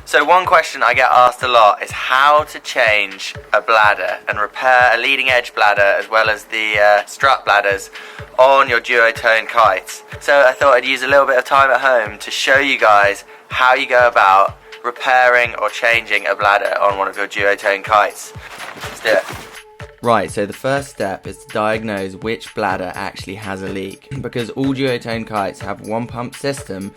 So one question I get asked a lot is how to change a bladder and repair a leading edge bladder as well as the strut bladders on your DUOTONE kites. So I thought I'd use a little bit of time at home to show you guys how you go about repairing or changing a bladder on one of your DUOTONE kites. Let's do it. Right, so the first step is to diagnose which bladder actually has a leak. Because all DUOTONE kites have one pump system,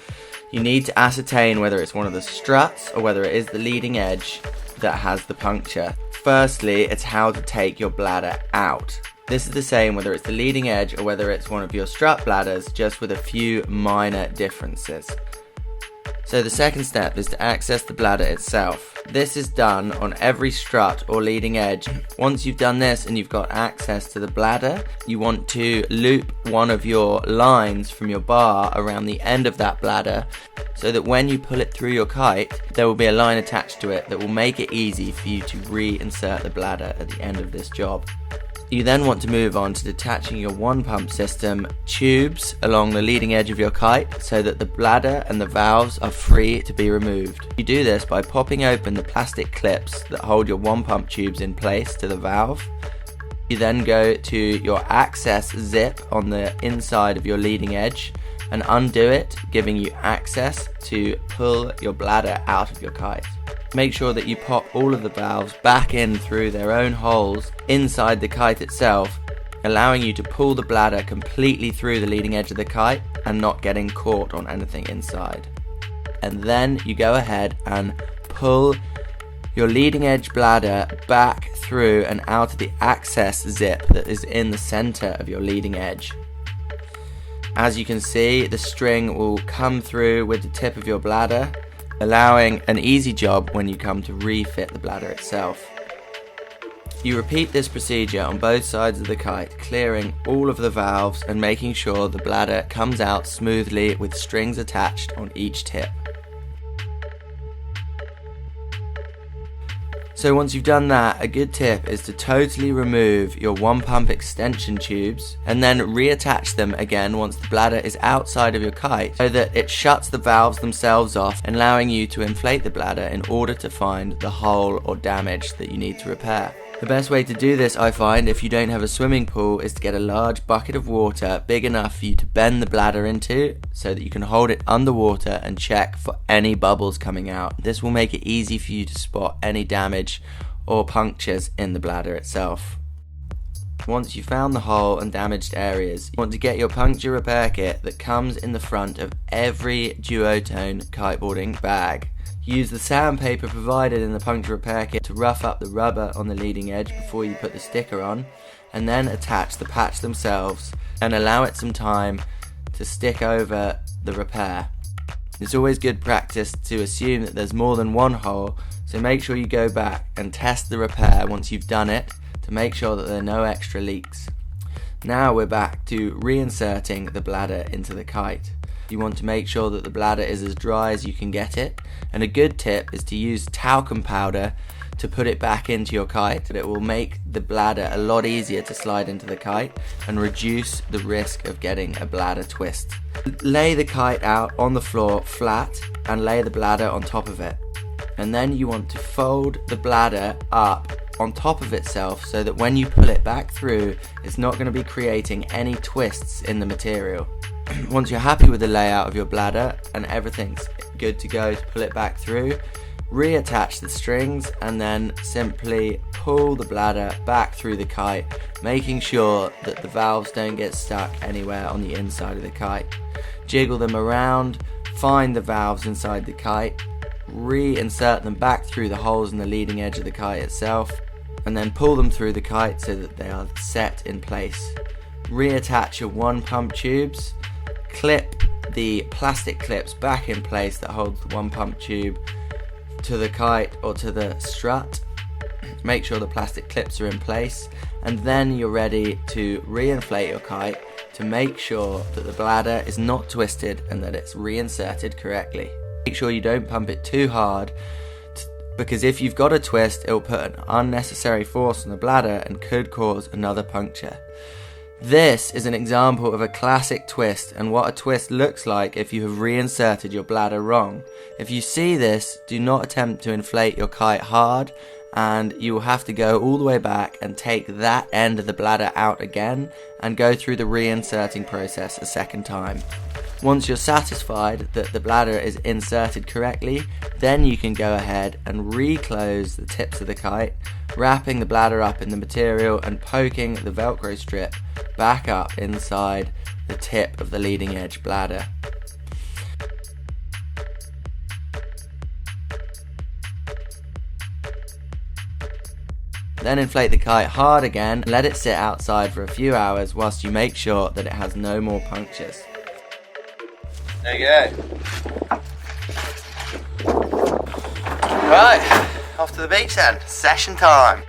you need to ascertain whether it's one of the struts or whether it is the leading edge that has the puncture. Firstly, it's how to take your bladder out. This is the same whether it's the leading edge or whether it's one of your strut bladders, just with a few minor differences. So the second step is to access the bladder itself. This is done on every strut or leading edge. Once you've done this and you've got access to the bladder, you want to loop one of your lines from your bar around the end of that bladder so that when you pull it through your kite, there will be a line attached to it that will make it easy for you to reinsert the bladder at the end of this job. You then want to move on to detaching your one pump system tubes along the leading edge of your kite so that the bladder and the valves are free to be removed. You do this by popping open the plastic clips that hold your one pump tubes in place to the valve. You then go to your access zip on the inside of your leading edge and undo it, giving you access to pull your bladder out of your kite. Make sure that you pop all of the valves back in through their own holes inside the kite itself, allowing you to pull the bladder completely through the leading edge of the kite and not getting caught on anything inside. And then you go ahead and pull your leading edge bladder back through and out of the access zip that is in the center of your leading edge. As you can see, the string will come through with the tip of your bladder, allowing an easy job when you come to refit the bladder itself. You repeat this procedure on both sides of the kite, clearing all of the valves and making sure the bladder comes out smoothly with strings attached on each tip. So once you've done that, a good tip is to totally remove your one pump extension tubes and then reattach them again once the bladder is outside of your kite so that it shuts the valves themselves off, allowing you to inflate the bladder in order to find the hole or damage that you need to repair. The best way to do this, I find, if you don't have a swimming pool, is to get a large bucket of water big enough for you to bend the bladder into so that you can hold it underwater and check for any bubbles coming out. This will make it easy for you to spot any damage or punctures in the bladder itself. Once you've found the hole and damaged areas, you want to get your puncture repair kit that comes in the front of every DUOTONE kiteboarding bag. Use the sandpaper provided in the puncture repair kit to rough up the rubber on the leading edge before you put the sticker on, and then attach the patch themselves and allow it some time to stick over the repair. It's always good practice to assume that there's more than one hole, so make sure you go back and test the repair once you've done it to make sure that there are no extra leaks. Now we're back to reinserting the bladder into the kite. You want to make sure that the bladder is as dry as you can get it, and a good tip is to use talcum powder to put it back into your kite. It will make the bladder a lot easier to slide into the kite and reduce the risk of getting a bladder twist. Lay the kite out on the floor flat and lay the bladder on top of it. And then you want to fold the bladder up on top of itself so that when you pull it back through, it's not going to be creating any twists in the material. Once you're happy with the layout of your bladder and everything's good to go to pull it back through, reattach the strings and then simply pull the bladder back through the kite, making sure that the valves don't get stuck anywhere on the inside of the kite. Jiggle them around, find the valves inside the kite, reinsert them back through the holes in the leading edge of the kite itself, and then pull them through the kite so that they are set in place. Reattach your one pump tubes, clip the plastic clips back in place that holds the one pump tube to the kite or to the strut. Make sure the plastic clips are in place, and then you're ready to reinflate your kite to make sure that the bladder is not twisted and that it's reinserted correctly. Make sure you don't pump it too hard, because if you've got a twist, it will put an unnecessary force on the bladder and could cause another puncture. This is an example of a classic twist and what a twist looks like if you have reinserted your bladder wrong. If you see this, do not attempt to inflate your kite hard, and you will have to go all the way back and take that end of the bladder out again and go through the reinserting process a second time. Once you're satisfied that the bladder is inserted correctly, then you can go ahead and reclose the tips of the kite, wrapping the bladder up in the material and poking the Velcro strip back up inside the tip of the leading edge bladder. Then inflate the kite hard again and let it sit outside for a few hours whilst you make sure that it has no more punctures. There you go. Right, off to the beach then. Session time.